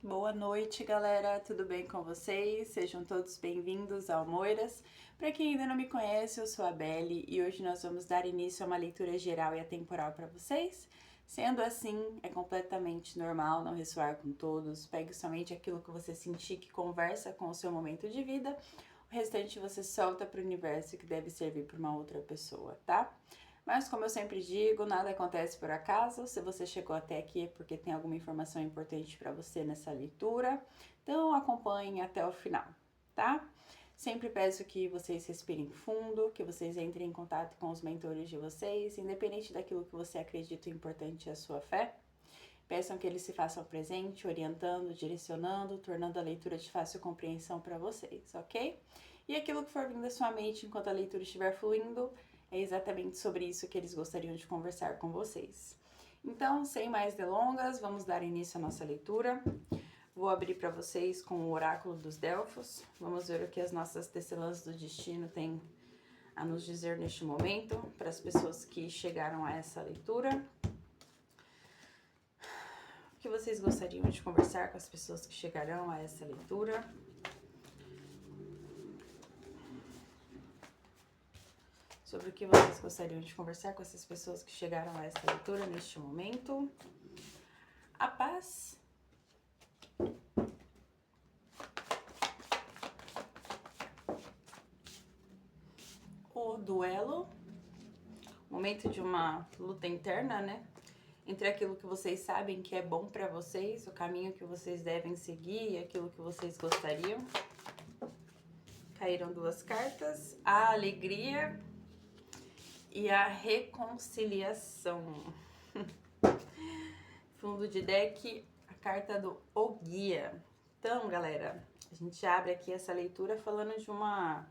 Boa noite, galera. Tudo bem com vocês? Sejam todos bem-vindos ao Moiras. Para quem ainda não me conhece, eu sou a Belle e hoje nós vamos dar início a uma leitura geral e atemporal para vocês. Sendo assim, é completamente normal não ressoar com todos. Pegue somente aquilo que você sentir que conversa com o seu momento de vida. O restante você solta para o universo que deve servir para uma outra pessoa, tá? Mas como eu sempre digo, nada acontece por acaso. Se você chegou até aqui é porque tem alguma informação importante para você nessa leitura. Então acompanhem até o final, tá? Sempre peço que vocês respirem fundo, que vocês entrem em contato com os mentores de vocês, independente daquilo que você acredita importante à sua fé. Peçam que eles se façam presente, orientando, direcionando, tornando a leitura de fácil compreensão para vocês, ok? E aquilo que for vindo da sua mente enquanto a leitura estiver fluindo, é exatamente sobre isso que eles gostariam de conversar com vocês. Então, sem mais delongas, vamos dar início à nossa leitura. Vou abrir para vocês com o Oráculo dos Delfos. Vamos ver o que as nossas tecelãs do destino têm a nos dizer neste momento, para as pessoas que chegaram a essa leitura. O que vocês gostariam de conversar com as pessoas que chegarão a essa leitura? Sobre o que vocês gostariam de conversar com essas pessoas que chegaram a essa leitura neste momento. A paz. O duelo. Momento de uma luta interna, né? Entre aquilo que vocês sabem que é bom para vocês, o caminho que vocês devem seguir e aquilo que vocês gostariam. Caíram duas cartas. A alegria e a reconciliação. Fundo de deck, a carta do O Guia. Então, galera, a gente abre aqui essa leitura falando de uma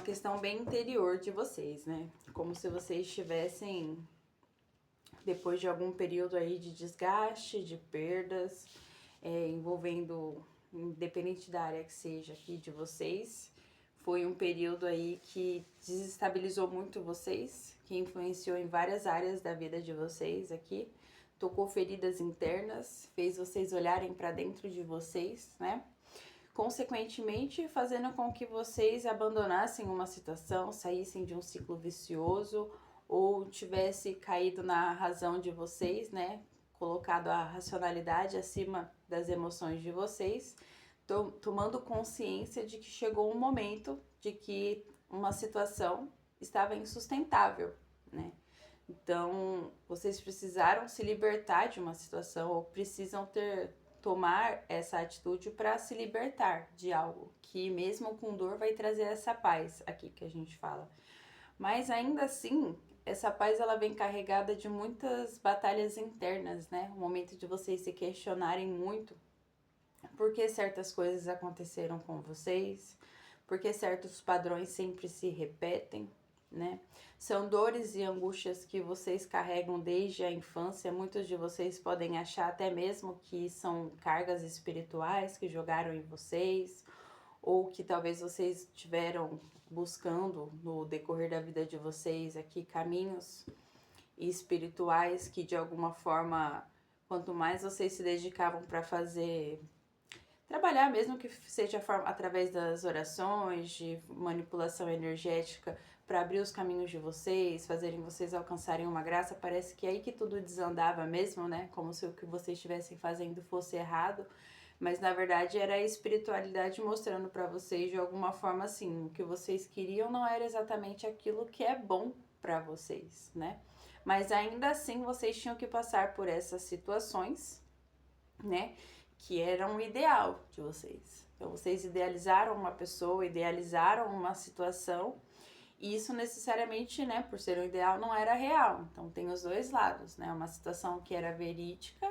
questão bem interior de vocês, né? Como se vocês estivessem depois de algum período aí de desgaste, de perdas, envolvendo, independente da área que seja aqui de vocês, foi um período aí que desestabilizou muito vocês, que influenciou em várias áreas da vida de vocês aqui, tocou feridas internas, fez vocês olharem para dentro de vocês, né? Consequentemente, fazendo com que vocês abandonassem uma situação, saíssem de um ciclo vicioso ou tivesse caído na razão de vocês, né? Colocado a racionalidade acima das emoções de vocês, tomando consciência de que chegou um momento de que uma situação estava insustentável, né? Então, vocês precisaram se libertar de uma situação ou precisam tomar essa atitude para se libertar de algo que mesmo com dor vai trazer essa paz aqui que a gente fala. Mas ainda assim, essa paz ela vem carregada de muitas batalhas internas, né? O momento de vocês se questionarem muito por que certas coisas aconteceram com vocês, por que certos padrões sempre se repetem, né? São dores e angústias que vocês carregam desde a infância. Muitos de vocês podem achar até mesmo que são cargas espirituais que jogaram em vocês, ou que talvez vocês tiveram buscando no decorrer da vida de vocês aqui caminhos espirituais que de alguma forma, quanto mais vocês se dedicavam para trabalhar, mesmo que seja através das orações, de manipulação energética, para abrir os caminhos de vocês, fazerem vocês alcançarem uma graça, parece que é aí que tudo desandava mesmo, né? Como se o que vocês estivessem fazendo fosse errado, mas na verdade era a espiritualidade mostrando para vocês de alguma forma assim, o que vocês queriam não era exatamente aquilo que é bom para vocês, né? Mas ainda assim vocês tinham que passar por essas situações, né? Que era um ideal de vocês. Então vocês idealizaram uma pessoa, idealizaram uma situação, e isso necessariamente, né, por ser um ideal, não era real. Então tem os dois lados, né? Uma situação que era verídica,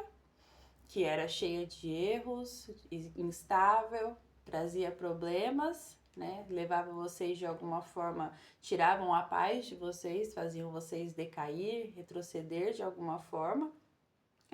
que era cheia de erros, instável, trazia problemas, né? Levava vocês de alguma forma, tiravam a paz de vocês, faziam vocês decair, retroceder de alguma forma.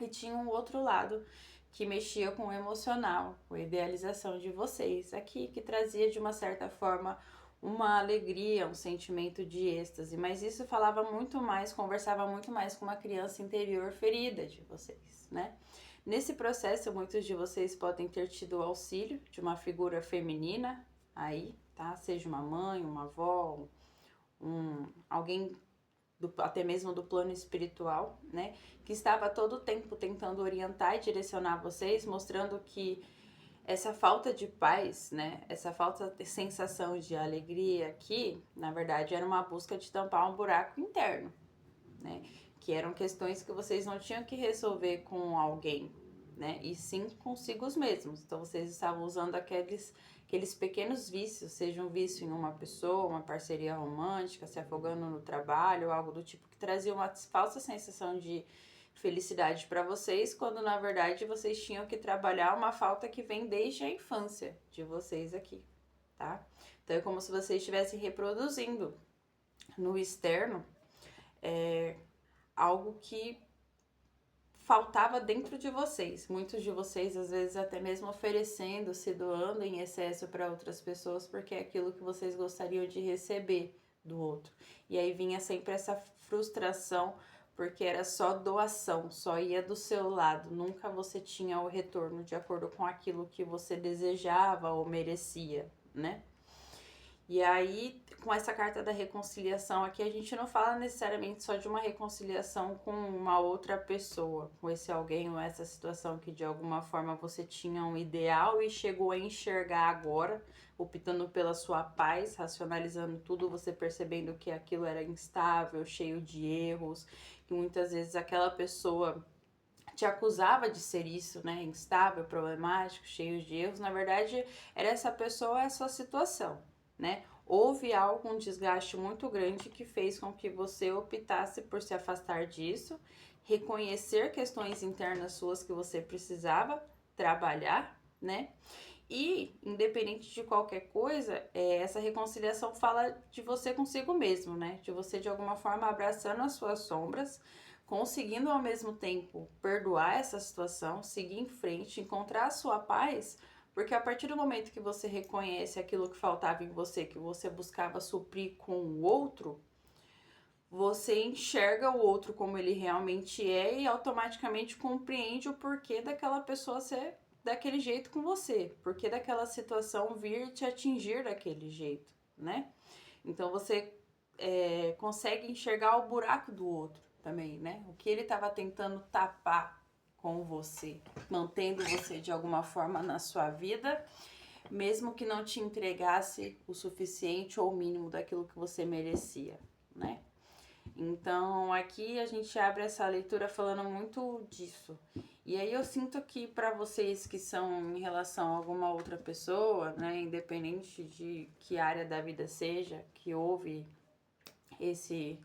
E tinha um outro lado que mexia com o emocional, com a idealização de vocês aqui, que trazia de uma certa forma uma alegria, um sentimento de êxtase, mas isso falava muito mais, conversava muito mais com uma criança interior ferida de vocês, né? Nesse processo, muitos de vocês podem ter tido o auxílio de uma figura feminina aí, tá? Seja uma mãe, uma avó, alguém até mesmo do plano espiritual, né? Que estava todo o tempo tentando orientar e direcionar vocês, mostrando que essa falta de paz, né? Essa falta de sensação de alegria aqui, na verdade, era uma busca de tampar um buraco interno, né? Que eram questões que vocês não tinham que resolver com alguém, né? E sim consigo mesmos. Então vocês estavam usando aqueles pequenos vícios, seja um vício em uma pessoa, uma parceria romântica, se afogando no trabalho, algo do tipo que trazia uma falsa sensação de felicidade para vocês, quando na verdade vocês tinham que trabalhar uma falta que vem desde a infância de vocês aqui, tá? Então é como se vocês estivessem reproduzindo no externo algo que faltava dentro de vocês. Muitos de vocês, às vezes, até mesmo oferecendo, se doando em excesso para outras pessoas, porque é aquilo que vocês gostariam de receber do outro. E aí vinha sempre essa frustração, porque era só doação, só ia do seu lado, nunca você tinha o retorno de acordo com aquilo que você desejava ou merecia, né? E aí, com essa carta da reconciliação aqui, a gente não fala necessariamente só de uma reconciliação com uma outra pessoa, com esse alguém ou essa situação que de alguma forma você tinha um ideal e chegou a enxergar agora, optando pela sua paz, racionalizando tudo, você percebendo que aquilo era instável, cheio de erros, que muitas vezes aquela pessoa te acusava de ser isso, né? Instável, problemático, cheio de erros. Na verdade, era essa pessoa, essa situação, né? Houve algum desgaste muito grande que fez com que você optasse por se afastar disso, reconhecer questões internas suas que você precisava trabalhar, né? E, independente de qualquer coisa, essa reconciliação fala de você consigo mesmo, né? De você, de alguma forma, abraçando as suas sombras, conseguindo ao mesmo tempo perdoar essa situação, seguir em frente, encontrar a sua paz, porque a partir do momento que você reconhece aquilo que faltava em você, que você buscava suprir com o outro, você enxerga o outro como ele realmente é e automaticamente compreende o porquê daquela pessoa ser daquele jeito com você, porquê daquela situação vir te atingir daquele jeito, né? Então você consegue enxergar o buraco do outro também, né? O que ele estava tentando tapar com você, mantendo você de alguma forma na sua vida, mesmo que não te entregasse o suficiente ou o mínimo daquilo que você merecia, né? Então aqui a gente abre essa leitura falando muito disso. E aí eu sinto que para vocês que são em relação a alguma outra pessoa, né, independente de que área da vida seja, que houve esse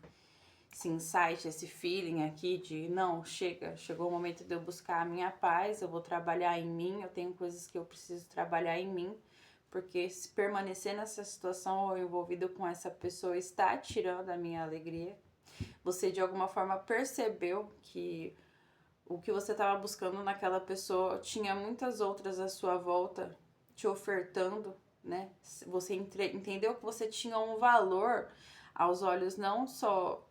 insight, esse feeling aqui de não, chegou o momento de eu buscar a minha paz, eu vou trabalhar em mim, eu tenho coisas que eu preciso trabalhar em mim, porque se permanecer nessa situação ou envolvido com essa pessoa está tirando a minha alegria. Você de alguma forma percebeu que o que você estava buscando naquela pessoa tinha muitas outras à sua volta te ofertando, né? Você entendeu que você tinha um valor aos olhos não só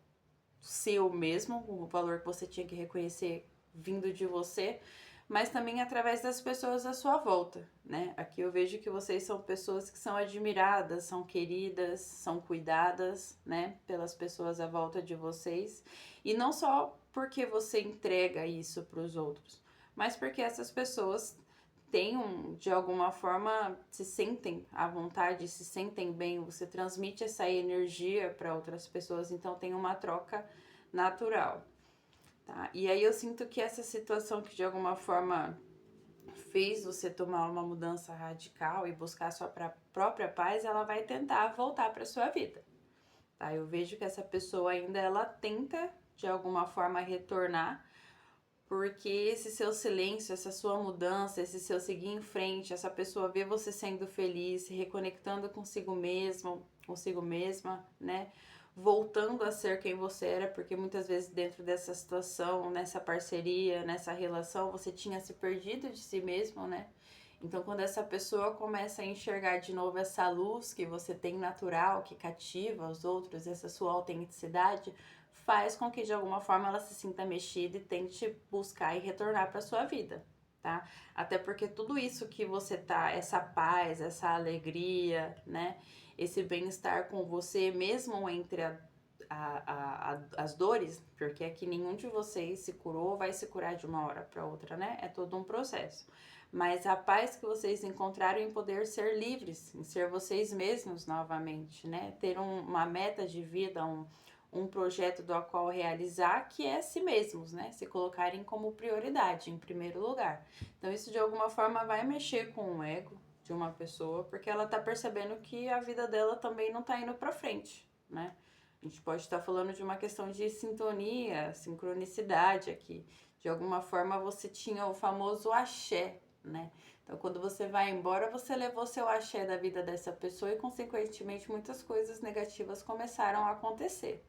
seu mesmo, o valor que você tinha que reconhecer vindo de você, mas também através das pessoas à sua volta, né? Aqui eu vejo que vocês são pessoas que são admiradas, são queridas, são cuidadas, né? Pelas pessoas à volta de vocês. E não só porque você entrega isso para os outros, mas porque essas pessoas de alguma forma, se sentem à vontade, se sentem bem, você transmite essa energia para outras pessoas, então tem uma troca natural, tá? E aí eu sinto que essa situação que de alguma forma fez você tomar uma mudança radical e buscar a sua própria paz, ela vai tentar voltar para sua vida, tá? Eu vejo que essa pessoa ainda, ela tenta de alguma forma retornar, porque esse seu silêncio, essa sua mudança, esse seu seguir em frente, essa pessoa vê você sendo feliz, se reconectando consigo mesmo, consigo mesma, né? Voltando a ser quem você era, porque muitas vezes dentro dessa situação, nessa parceria, nessa relação, você tinha se perdido de si mesmo, né? Então, quando essa pessoa começa a enxergar de novo essa luz que você tem natural, que cativa os outros, essa sua autenticidade, faz com que de alguma forma ela se sinta mexida e tente buscar e retornar para sua vida, tá? Até porque tudo isso que você tá, essa paz, essa alegria, né? Esse bem-estar com você, mesmo entre as dores, porque aqui nenhum de vocês se curou, vai se curar de uma hora para outra, né? É todo um processo. Mas a paz que vocês encontraram em poder ser livres, em ser vocês mesmos novamente, né? Ter uma meta de vida, um projeto do qual realizar, que é si mesmos, né? Se colocarem como prioridade, em primeiro lugar. Então isso de alguma forma vai mexer com o ego de uma pessoa, porque ela tá percebendo que a vida dela também não tá indo pra frente, né? A gente pode estar falando de uma questão de sintonia, sincronicidade aqui. De alguma forma você tinha o famoso axé, né? Então quando você vai embora, você levou seu axé da vida dessa pessoa e consequentemente muitas coisas negativas começaram a acontecer,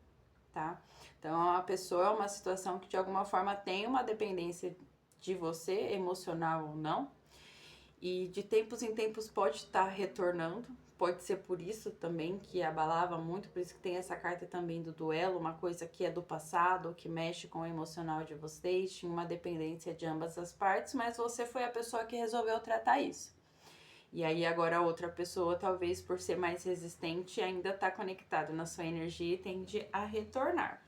tá? Então a pessoa é uma situação que de alguma forma tem uma dependência de você, emocional ou não, e de tempos em tempos pode estar retornando. Pode ser por isso também que abalava muito, por isso que tem essa carta também do duelo, uma coisa que é do passado, que mexe com o emocional de vocês, tinha uma dependência de ambas as partes, mas você foi a pessoa que resolveu tratar isso. E aí agora a outra pessoa, talvez por ser mais resistente, ainda está conectado na sua energia e tende a retornar.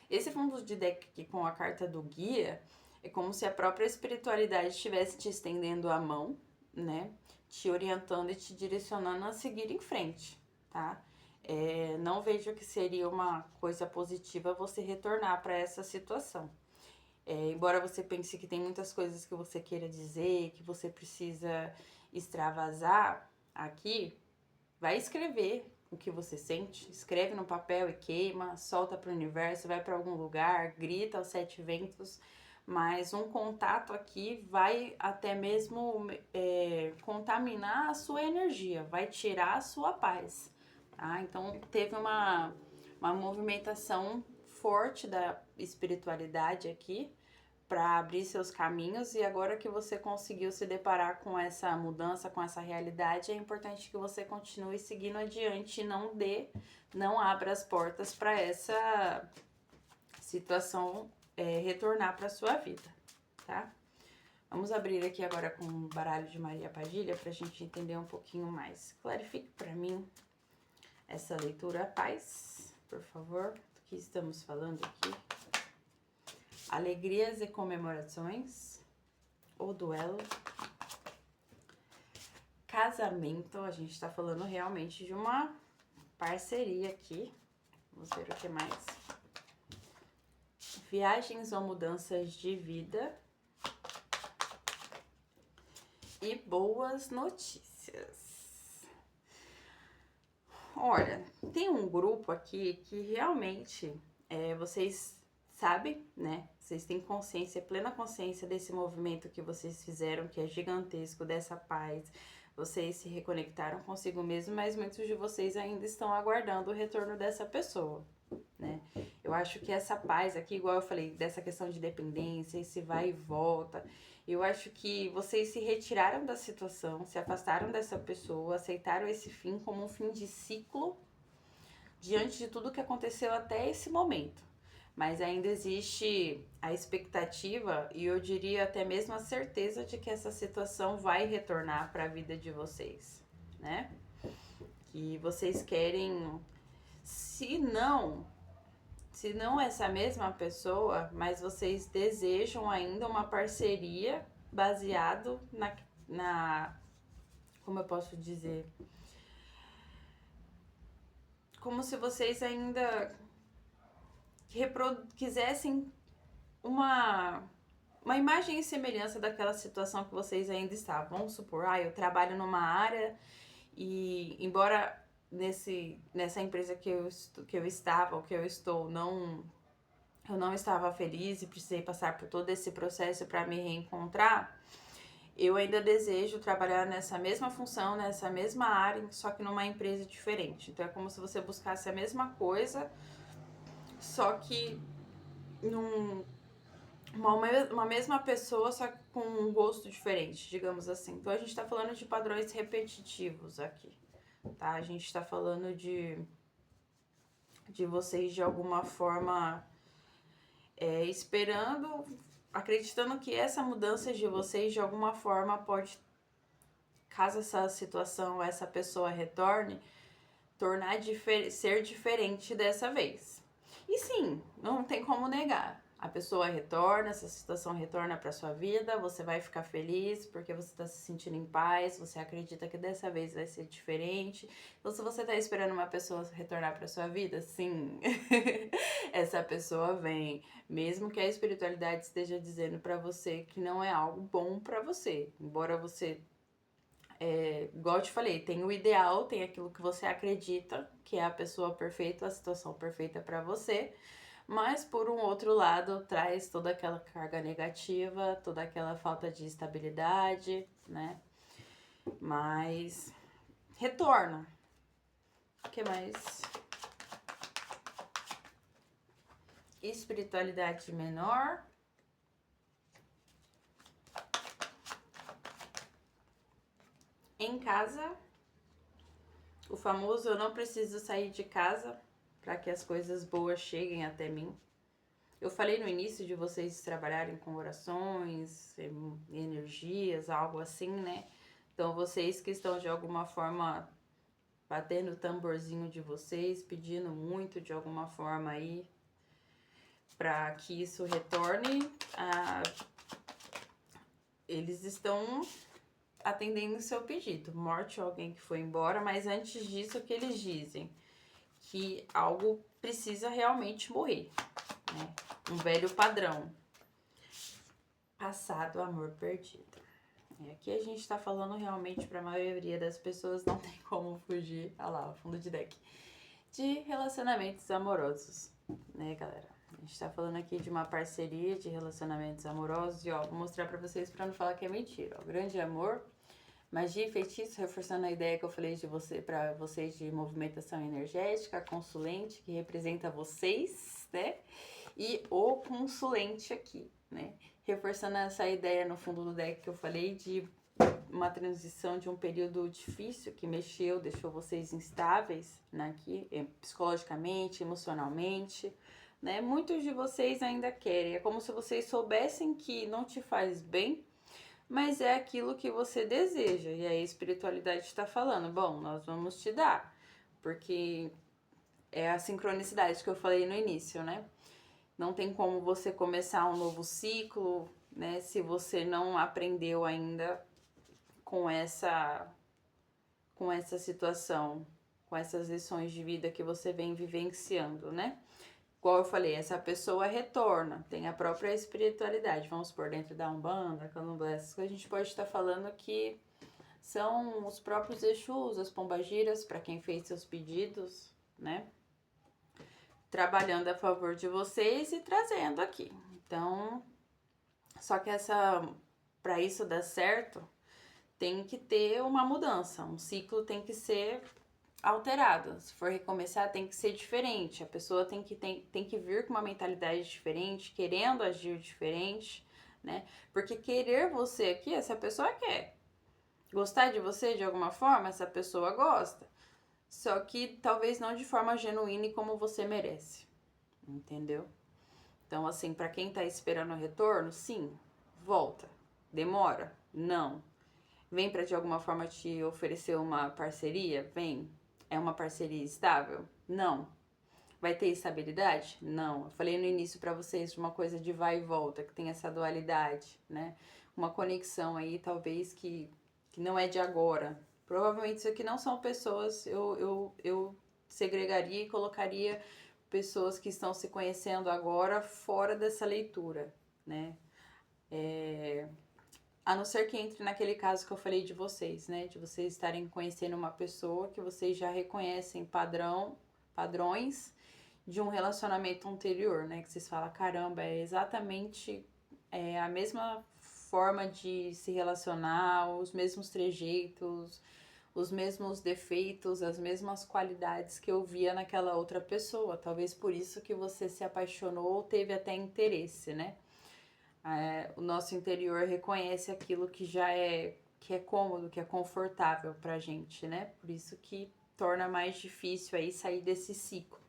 Esse fundo de deck aqui com a carta do guia é como se a própria espiritualidade estivesse te estendendo a mão, né? Te orientando e te direcionando a seguir em frente, tá? Não vejo que seria uma coisa positiva você retornar para essa situação. Embora você pense que tem muitas coisas que você queira dizer, que você precisa extravasar aqui, vai escrever o que você sente, escreve no papel e queima, solta para o universo, vai para algum lugar, grita aos sete ventos, mas um contato aqui vai até mesmo contaminar a sua energia, vai tirar a sua paz, tá? Então teve uma movimentação forte da espiritualidade aqui para abrir seus caminhos, e agora que você conseguiu se deparar com essa mudança, com essa realidade, é importante que você continue seguindo adiante e não abra as portas para essa situação retornar para sua vida, tá? Vamos abrir aqui agora com o baralho de Maria Padilha para a gente entender um pouquinho mais. Clarifique para mim essa leitura, paz, por favor, do que estamos falando aqui. Alegrias e comemorações, o duelo, casamento, a gente tá falando realmente de uma parceria aqui. Vamos ver o que mais. Viagens ou mudanças de vida. E boas notícias. Olha, tem um grupo aqui que realmente vocês sabem, né? Vocês têm consciência, plena consciência desse movimento que vocês fizeram, que é gigantesco, dessa paz. Vocês se reconectaram consigo mesmo, mas muitos de vocês ainda estão aguardando o retorno dessa pessoa, né? Eu acho que essa paz aqui, igual eu falei, dessa questão de dependência, esse vai e volta, eu acho que vocês se retiraram da situação, se afastaram dessa pessoa, aceitaram esse fim como um fim de ciclo, diante de tudo que aconteceu até esse momento. Mas ainda existe a expectativa e eu diria até mesmo a certeza de que essa situação vai retornar para a vida de vocês, né? Que vocês querem, se não essa mesma pessoa, mas vocês desejam ainda uma parceria baseado como eu posso dizer? Como se vocês ainda quisessem uma imagem e semelhança daquela situação que vocês ainda estavam. Vamos supor, eu trabalho numa área e embora nessa empresa que eu estava, ou que eu estou, eu não estava feliz e precisei passar por todo esse processo para me reencontrar, eu ainda desejo trabalhar nessa mesma função, nessa mesma área, só que numa empresa diferente. Então é como se você buscasse a mesma coisa, só que uma mesma pessoa, só que com um gosto diferente, digamos assim. Então a gente tá falando de padrões repetitivos aqui, tá? A gente tá falando de de vocês de alguma forma esperando, acreditando que essa mudança de vocês de alguma forma pode, caso essa situação, essa pessoa retorne, ser diferente dessa vez. E sim, não tem como negar. A pessoa retorna, essa situação retorna para sua vida, você vai ficar feliz porque você está se sentindo em paz, você acredita que dessa vez vai ser diferente. Então, se você está esperando uma pessoa retornar para sua vida, sim, essa pessoa vem, mesmo que a espiritualidade esteja dizendo para você que não é algo bom para você, embora você igual eu te falei, tem o ideal, tem aquilo que você acredita que é a pessoa perfeita, a situação perfeita para você, mas por um outro lado traz toda aquela carga negativa, toda aquela falta de estabilidade, né? Mas retorna. O que mais? Espiritualidade menor. Em casa, o famoso eu não preciso sair de casa para que as coisas boas cheguem até mim. Eu falei no início de vocês trabalharem com orações, energias, algo assim, né? Então, vocês que estão de alguma forma batendo o tamborzinho de vocês, pedindo muito de alguma forma aí para que isso retorne, eles estão atendendo o seu pedido. Morte ou alguém que foi embora, mas antes disso, o que eles dizem? Que algo precisa realmente morrer, né? Um velho padrão. Passado, amor perdido. Aqui a gente tá falando realmente pra maioria das pessoas, não tem como fugir, olha lá, o fundo de deck, de relacionamentos amorosos, né, galera? A gente tá falando aqui de uma parceria de relacionamentos amorosos e, ó, vou mostrar pra vocês pra não falar que é mentira, ó. Grande amor, magia e feitiço, reforçando a ideia que eu falei pra vocês de movimentação energética, consulente, que representa vocês, né? E o consulente aqui, né? Reforçando essa ideia no fundo do deck que eu falei de uma transição de um período difícil que mexeu, deixou vocês instáveis, né, aqui, psicologicamente, emocionalmente, né? Muitos de vocês ainda querem, é como se vocês soubessem que não te faz bem, mas é aquilo que você deseja, e aí a espiritualidade está falando, bom, nós vamos te dar, porque é a sincronicidade que eu falei no início, né? Não tem como você começar um novo ciclo, né, se você não aprendeu ainda com essa situação, com essas lições de vida que você vem vivenciando, né? Igual eu falei, essa pessoa retorna, tem a própria espiritualidade, vamos por dentro da Umbanda, Candomblé, essas coisas, a gente pode estar falando que são os próprios Exus, as pombagiras, para quem fez seus pedidos, né? Trabalhando a favor de vocês e trazendo aqui. Então, só que para isso dar certo, tem que ter uma mudança, um ciclo tem que ser alterado. Se for recomeçar, tem que ser diferente. A pessoa tem que vir com uma mentalidade diferente, querendo agir diferente, né? Porque querer você aqui, essa pessoa quer. Gostar de você de alguma forma, essa pessoa gosta. Só que talvez não de forma genuína e como você merece. Entendeu? Então, assim, para quem tá esperando o retorno, sim, volta. Demora? Não. Vem para de alguma forma te oferecer uma parceria? Vem. É uma parceria estável? Não. Vai ter estabilidade? Não. Eu falei no início para vocês de uma coisa de vai e volta, que tem essa dualidade, né? Uma conexão aí, talvez, que não é de agora. Provavelmente isso aqui não são pessoas, eu segregaria e colocaria pessoas que estão se conhecendo agora fora dessa leitura, né? A não ser que entre naquele caso que eu falei de vocês, né? De vocês estarem conhecendo uma pessoa que vocês já reconhecem padrões de um relacionamento anterior, né? Que vocês falam, caramba, é exatamente a mesma forma de se relacionar, os mesmos trejeitos, os mesmos defeitos, as mesmas qualidades que eu via naquela outra pessoa. Talvez por isso que você se apaixonou ou teve até interesse, né? O nosso interior reconhece aquilo que já que é cômodo, que é confortável pra gente, né? Por isso que torna mais difícil aí sair desse ciclo.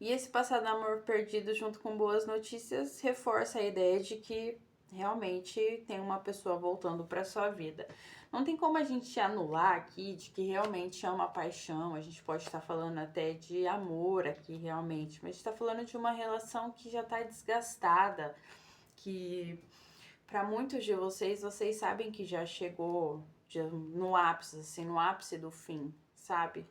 E esse passado amor perdido junto com boas notícias reforça a ideia de que realmente tem uma pessoa voltando para sua vida. Não tem como a gente anular aqui de que realmente é uma paixão, a gente pode estar falando até de amor aqui realmente, mas a gente está falando de uma relação que já está desgastada, que para muitos de vocês, vocês sabem que já chegou no ápice, assim, no ápice do fim, sabe?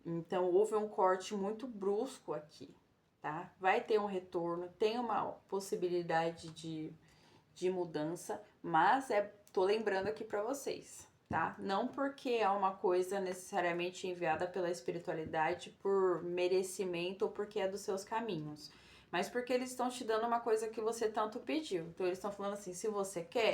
Então houve um corte muito brusco aqui, tá? Vai ter um retorno, tem uma possibilidade de mudança, mas tô lembrando aqui para vocês, tá? Não porque é uma coisa necessariamente enviada pela espiritualidade por merecimento ou porque é dos seus caminhos, mas porque eles estão te dando uma coisa que você tanto pediu. Então eles estão falando assim, se você quer,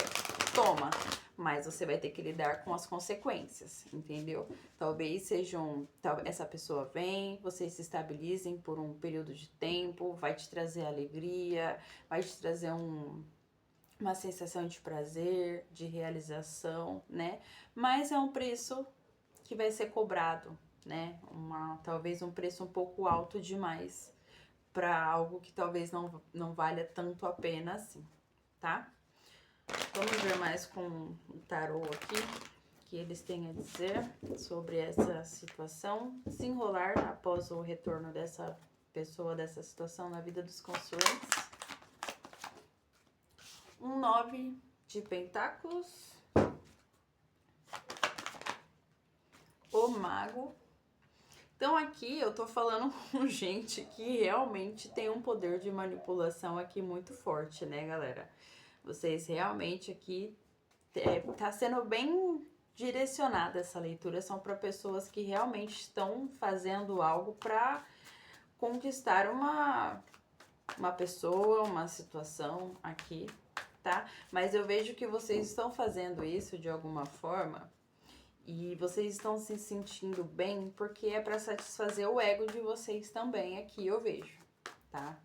toma, mas você vai ter que lidar com as consequências, entendeu? Talvez sejam, essa pessoa vem, vocês se estabilizem por um período de tempo, vai te trazer alegria, vai te trazer uma sensação de prazer, de realização, né? Mas é um preço que vai ser cobrado, né? Talvez um preço um pouco alto demais para algo que talvez não valha tanto a pena assim, tá? Vamos ver mais com o tarô aqui, que eles têm a dizer sobre essa situação, se enrolar após o retorno dessa pessoa, dessa situação na vida dos consulentes. Um 9 de pentáculos, o mago. Então aqui eu tô falando com gente que realmente tem um poder de manipulação aqui muito forte, né, galera? Vocês realmente aqui tá sendo bem direcionada essa leitura, são para pessoas que realmente estão fazendo algo para conquistar uma pessoa, uma situação aqui, tá? Mas eu vejo que vocês estão fazendo isso de alguma forma e vocês estão se sentindo bem porque é para satisfazer o ego de vocês também aqui, eu vejo, tá?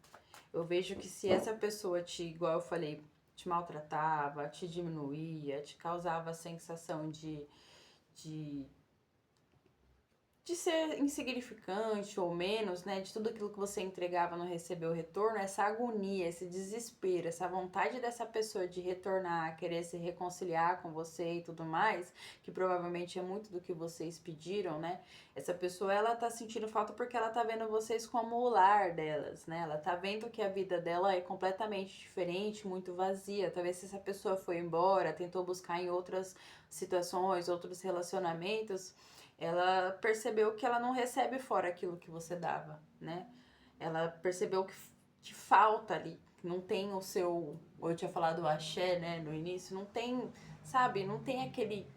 Eu vejo que se essa pessoa igual eu falei, te maltratava, te diminuía, te causava a sensação de ser insignificante ou menos, né? De tudo aquilo que você entregava não recebeu retorno, essa agonia, esse desespero, essa vontade dessa pessoa de retornar, querer se reconciliar com você e tudo mais, que provavelmente é muito do que vocês pediram, né? Essa pessoa, ela tá sentindo falta porque ela tá vendo vocês como o lar delas, né? Ela tá vendo que a vida dela é completamente diferente, muito vazia. Talvez se essa pessoa foi embora, tentou buscar em outras situações, outros relacionamentos, ela percebeu que ela não recebe fora aquilo que você dava, né? Ela percebeu que falta ali, que não tem o seu... Eu tinha falado axé, né, no início, não tem, sabe? Não tem aquele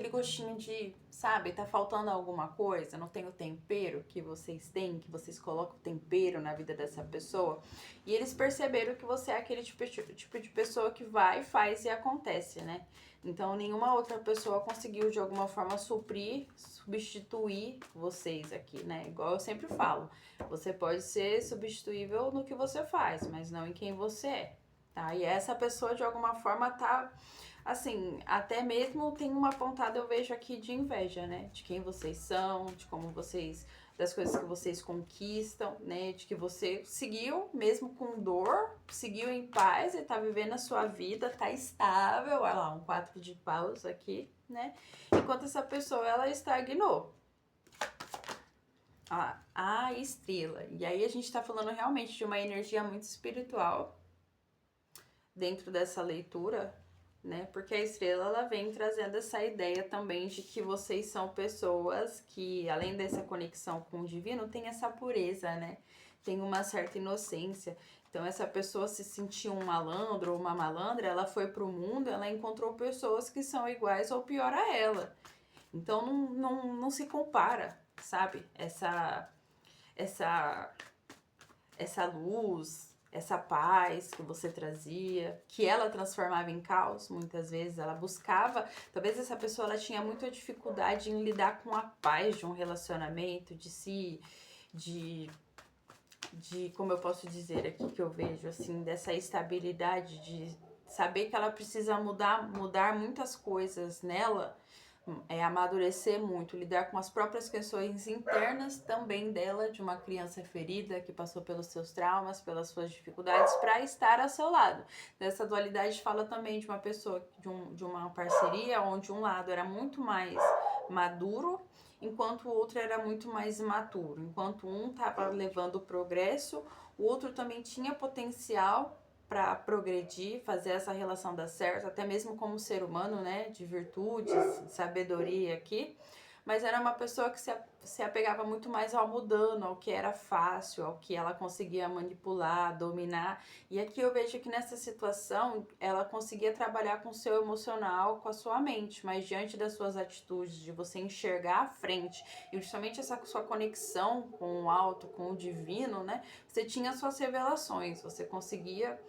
gostinho de, sabe, tá faltando alguma coisa, não tem o tempero que vocês têm, que vocês colocam o tempero na vida dessa pessoa. E eles perceberam que você é aquele tipo de pessoa que vai, faz e acontece, né? Então, nenhuma outra pessoa conseguiu, de alguma forma, substituir vocês aqui, né? Igual eu sempre falo, você pode ser substituível no que você faz, mas não em quem você é, tá? E essa pessoa, de alguma forma, tá, assim, até mesmo tem uma pontada, eu vejo aqui, de inveja, né? De quem vocês são, de como vocês... das coisas que vocês conquistam, né? De que você seguiu, mesmo com dor, seguiu em paz e tá vivendo a sua vida, tá estável. Olha lá, um 4 de paus aqui, né? Enquanto essa pessoa, ela estagnou. A estrela. E aí a gente tá falando realmente de uma energia muito espiritual dentro dessa leitura, né? Porque a estrela, ela vem trazendo essa ideia também de que vocês são pessoas que, além dessa conexão com o divino, tem essa pureza, né? Tem uma certa inocência. Então, essa pessoa se sentiu um malandro ou uma malandra, ela foi pro mundo, ela encontrou pessoas que são iguais ou pior a ela. Então, não se compara, sabe? Essa luz, essa paz que você trazia, que ela transformava em caos, muitas vezes ela buscava, talvez essa pessoa ela tinha muita dificuldade em lidar com a paz de um relacionamento, como eu posso dizer aqui que eu vejo, assim, dessa estabilidade, de saber que ela precisa mudar muitas coisas nela, amadurecer muito, lidar com as próprias questões internas também dela, de uma criança ferida que passou pelos seus traumas, pelas suas dificuldades, para estar ao seu lado. Dessa dualidade fala também de uma pessoa, de uma parceria onde um lado era muito mais maduro, enquanto o outro era muito mais imaturo. Enquanto um estava levando o progresso, o outro também tinha potencial para progredir, fazer essa relação dar certo, até mesmo como ser humano, né, de virtudes, sabedoria aqui, mas era uma pessoa que se apegava muito mais ao mudando, ao que era fácil, ao que ela conseguia manipular, dominar, e aqui eu vejo que nessa situação ela conseguia trabalhar com o seu emocional, com a sua mente, mas diante das suas atitudes, de você enxergar à frente, e justamente essa sua conexão com o alto, com o divino, né, você tinha suas revelações, você conseguia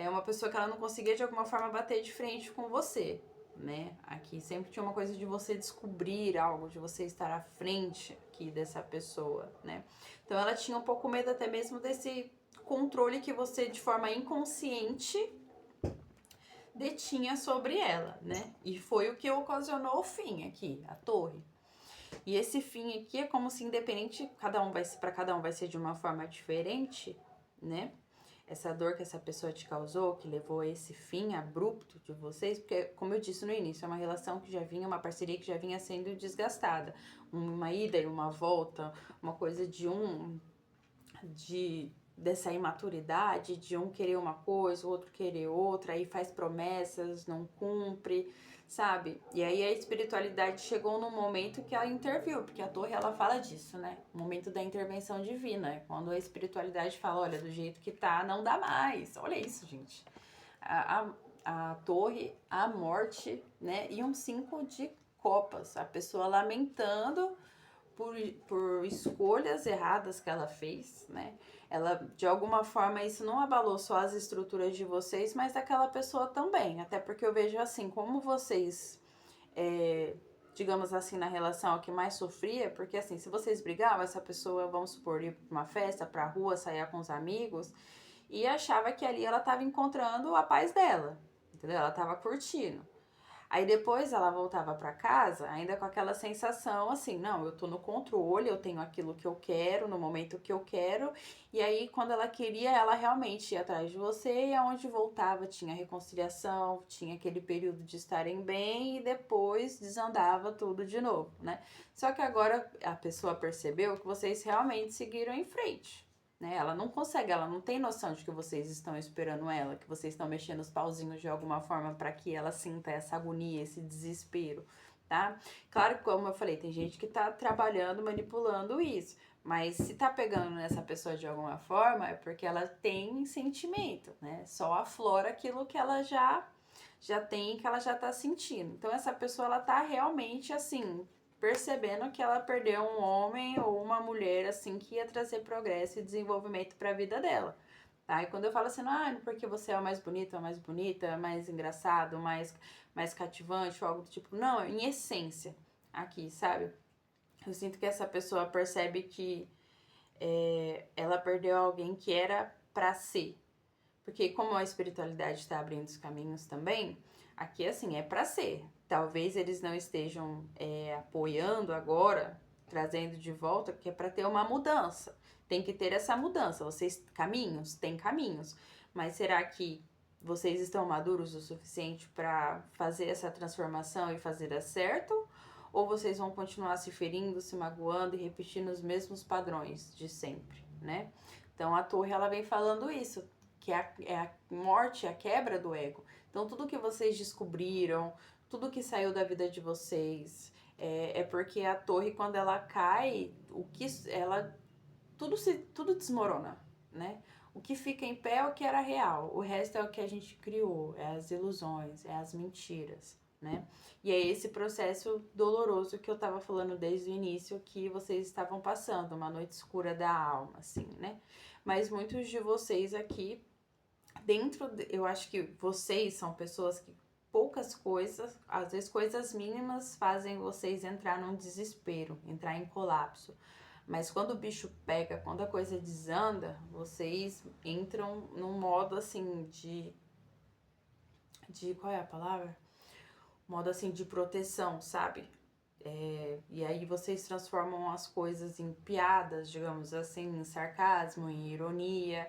uma pessoa que ela não conseguia de alguma forma bater de frente com você, né? Aqui sempre tinha uma coisa de você descobrir algo, de você estar à frente aqui dessa pessoa, né? Então ela tinha um pouco medo até mesmo desse controle que você de forma inconsciente detinha sobre ela, né? E foi o que ocasionou o fim aqui, a torre. E esse fim aqui é como se independente, para cada um vai ser de uma forma diferente, né? Essa dor que essa pessoa te causou, que levou a esse fim abrupto de vocês, porque, como eu disse no início, é uma relação que já vinha, uma parceria que já vinha sendo desgastada. Uma ida e uma volta, uma coisa dessa imaturidade, de um querer uma coisa, o outro querer outra, aí faz promessas, não cumpre, sabe? E aí a espiritualidade chegou num momento que ela interviu, porque a torre ela fala disso, né? O momento da intervenção divina, é quando a espiritualidade fala, olha, do jeito que tá, não dá mais. Olha isso, gente. A torre, a morte, né? E um 5 de copas, a pessoa lamentando por escolhas erradas que ela fez, né? Ela, de alguma forma, isso não abalou só as estruturas de vocês, mas daquela pessoa também. Até porque eu vejo assim, como vocês, digamos assim, na relação, o que mais sofria, porque assim, se vocês brigavam, essa pessoa, vamos supor, ir pra uma festa, pra rua, sair com os amigos, e achava que ali ela estava encontrando a paz dela, entendeu? Ela estava curtindo. Aí depois ela voltava para casa, ainda com aquela sensação assim, não, eu tô no controle, eu tenho aquilo que eu quero, no momento que eu quero. E aí quando ela queria, ela realmente ia atrás de você e aonde voltava tinha reconciliação, tinha aquele período de estarem bem e depois desandava tudo de novo, né? Só que agora a pessoa percebeu que vocês realmente seguiram em frente. Né? Ela não consegue, ela não tem noção de que vocês estão esperando ela, que vocês estão mexendo os pauzinhos de alguma forma para que ela sinta essa agonia, esse desespero, tá? Claro que, como eu falei, tem gente que tá trabalhando, manipulando isso, mas se tá pegando nessa pessoa de alguma forma é porque ela tem sentimento, né? Só aflora aquilo que ela já tem, que ela já tá sentindo. Então essa pessoa ela tá realmente assim, percebendo que ela perdeu um homem ou uma mulher assim que ia trazer progresso e desenvolvimento para a vida dela. Tá? E quando eu falo assim, porque você é o mais bonito, a mais bonita, mais engraçado, mais cativante ou algo do tipo, não, em essência, aqui, sabe? Eu sinto que essa pessoa percebe que ela perdeu alguém que era para ser. Porque como a espiritualidade está abrindo os caminhos também, aqui assim, é para ser. Talvez eles não estejam apoiando agora, trazendo de volta, que é para ter uma mudança. Tem que ter essa mudança. Vocês, caminhos? Tem caminhos. Mas será que vocês estão maduros o suficiente para fazer essa transformação e fazer dar certo? Ou vocês vão continuar se ferindo, se magoando e repetindo os mesmos padrões de sempre, né? Então a torre ela vem falando isso, que é a morte, a quebra do ego. Então tudo que vocês descobriram, tudo que saiu da vida de vocês, é porque a torre quando ela cai, tudo desmorona, né? O que fica em pé é o que era real, o resto é o que a gente criou, é as ilusões, é as mentiras, né? E é esse processo doloroso que eu tava falando desde o início que vocês estavam passando, uma noite escura da alma, assim, né? Mas muitos de vocês aqui, eu acho que vocês são pessoas que poucas coisas, às vezes coisas mínimas fazem vocês entrar num desespero, entrar em colapso. Mas quando o bicho pega, quando a coisa desanda, vocês entram num modo assim de qual é a palavra? modo assim de proteção, sabe? E aí vocês transformam as coisas em piadas, digamos assim, em sarcasmo, em ironia.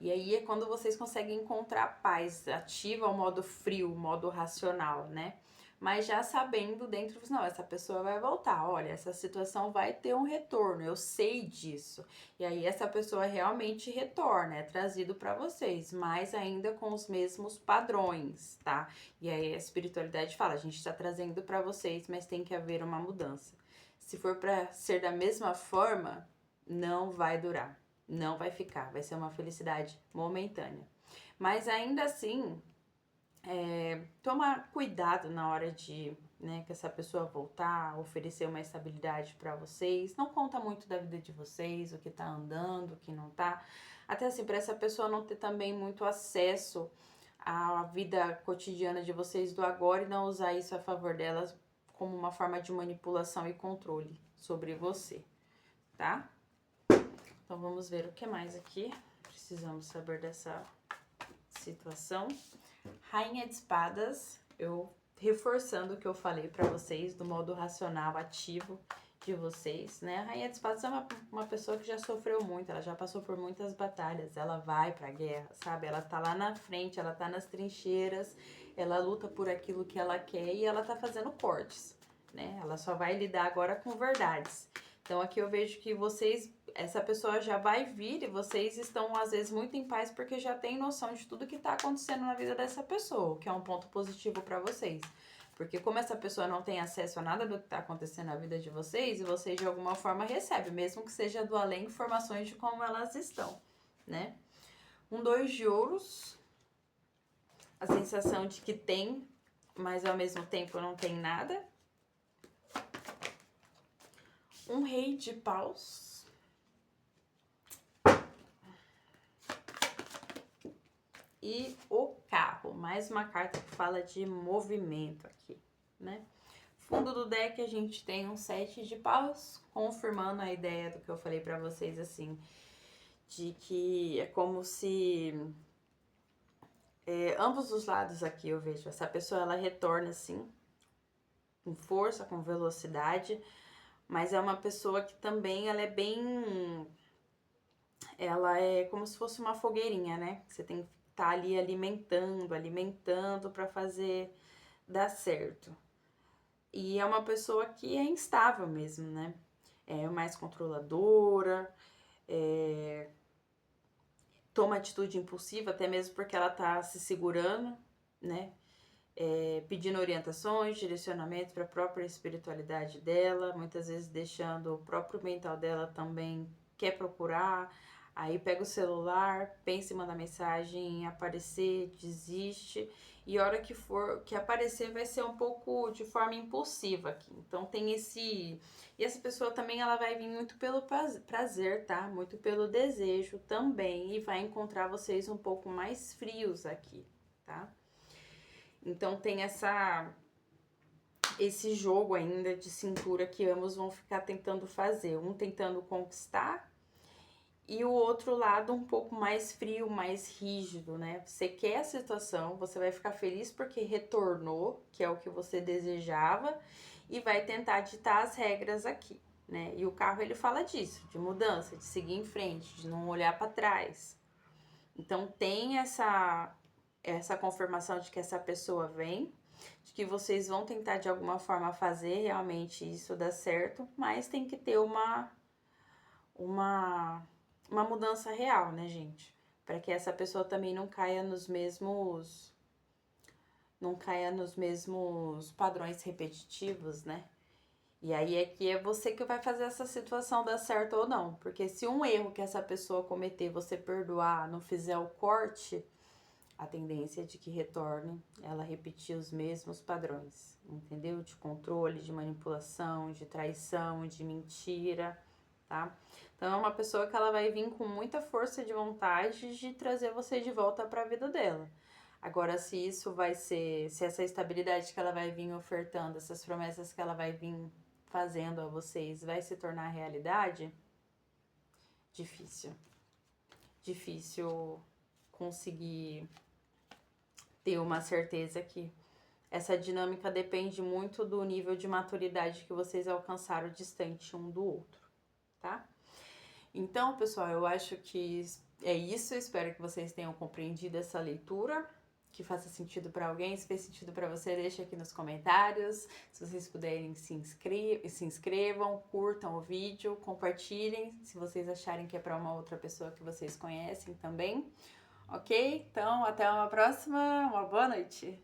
E aí é quando vocês conseguem encontrar paz, ativa o modo frio, o modo racional, né? Mas já sabendo dentro, não, essa pessoa vai voltar, olha, essa situação vai ter um retorno, eu sei disso. E aí essa pessoa realmente retorna, é trazido para vocês, mas ainda com os mesmos padrões, tá? E aí a espiritualidade fala, a gente está trazendo para vocês, mas tem que haver uma mudança. Se for para ser da mesma forma, não vai durar, não vai ficar, vai ser uma felicidade momentânea. Mas ainda assim, tomar cuidado na hora de, né, que essa pessoa voltar, oferecer uma estabilidade para vocês. Não conta muito da vida de vocês, o que tá andando, o que não tá. Até assim, para essa pessoa não ter também muito acesso à vida cotidiana de vocês do agora e não usar isso a favor delas como uma forma de manipulação e controle sobre você, tá? Então vamos ver o que mais aqui. Precisamos saber dessa situação. Rainha de Espadas, eu reforçando o que eu falei pra vocês, do modo racional ativo de vocês, né? A Rainha de Espadas é uma pessoa que já sofreu muito, ela já passou por muitas batalhas, ela vai pra guerra, sabe? Ela tá lá na frente, ela tá nas trincheiras, ela luta por aquilo que ela quer e ela tá fazendo cortes, né? Ela só vai lidar agora com verdades. Então aqui eu vejo que vocês, essa pessoa já vai vir e vocês estão às vezes muito em paz porque já tem noção de tudo que tá acontecendo na vida dessa pessoa, o que é um ponto positivo para vocês. Porque como essa pessoa não tem acesso a nada do que tá acontecendo na vida de vocês, e vocês de alguma forma recebem, mesmo que seja do além, informações de como elas estão, né? 2 de ouros, a sensação de que tem, mas ao mesmo tempo não tem nada. Rei de paus. E o carro, mais uma carta que fala de movimento aqui, né? Fundo do deck a gente tem um 7 de paus, confirmando a ideia do que eu falei pra vocês, assim, de que é como se ambos os lados aqui eu vejo, essa pessoa ela retorna assim, com força, com velocidade, mas é uma pessoa que também ela é bem, ela é como se fosse uma fogueirinha, né? Você tem que estar ali alimentando para fazer dar certo. E é uma pessoa que é instável mesmo, né? É mais controladora, toma atitude impulsiva, até mesmo porque ela tá se segurando, né? Pedindo orientações, direcionamentos para a própria espiritualidade dela, muitas vezes deixando o próprio mental dela também quer procurar, aí pega o celular, pensa em mandar mensagem, aparecer, desiste, e a hora que for que aparecer vai ser um pouco de forma impulsiva aqui. Então tem esse... E essa pessoa também ela vai vir muito pelo prazer, tá? Muito pelo desejo também, e vai encontrar vocês um pouco mais frios aqui, tá? Então tem esse jogo ainda de cintura que ambos vão ficar tentando fazer. Um tentando conquistar e o outro lado um pouco mais frio, mais rígido, né? Você quer a situação, você vai ficar feliz porque retornou, que é o que você desejava, e vai tentar ditar as regras aqui, né? E o carro ele fala disso, de mudança, de seguir em frente, de não olhar para trás. Então tem essa confirmação de que essa pessoa vem, de que vocês vão tentar de alguma forma fazer realmente isso dar certo, mas tem que ter uma mudança real, né, gente? Para que essa pessoa também não caia nos mesmos padrões repetitivos, né? E aí é que é você que vai fazer essa situação dar certo ou não, porque se um erro que essa pessoa cometer, você perdoar, não fizer o corte, a tendência é de que retorne ela repetir os mesmos padrões, entendeu? De controle, de manipulação, de traição, de mentira, tá? Então é uma pessoa que ela vai vir com muita força de vontade de trazer você de volta para a vida dela. Agora, se isso vai ser, se essa estabilidade que ela vai vir ofertando, essas promessas que ela vai vir fazendo a vocês, vai se tornar realidade, difícil. Difícil conseguir ter uma certeza que essa dinâmica depende muito do nível de maturidade que vocês alcançaram distante um do outro, tá? Então, pessoal, eu acho que é isso. Eu espero que vocês tenham compreendido essa leitura, que faça sentido para alguém. Se fez sentido para você, deixa aqui nos comentários. Se vocês puderem, se inscrevam, curtam o vídeo, compartilhem, se vocês acharem que é para uma outra pessoa que vocês conhecem também. Ok? Então, até uma próxima. Uma boa noite.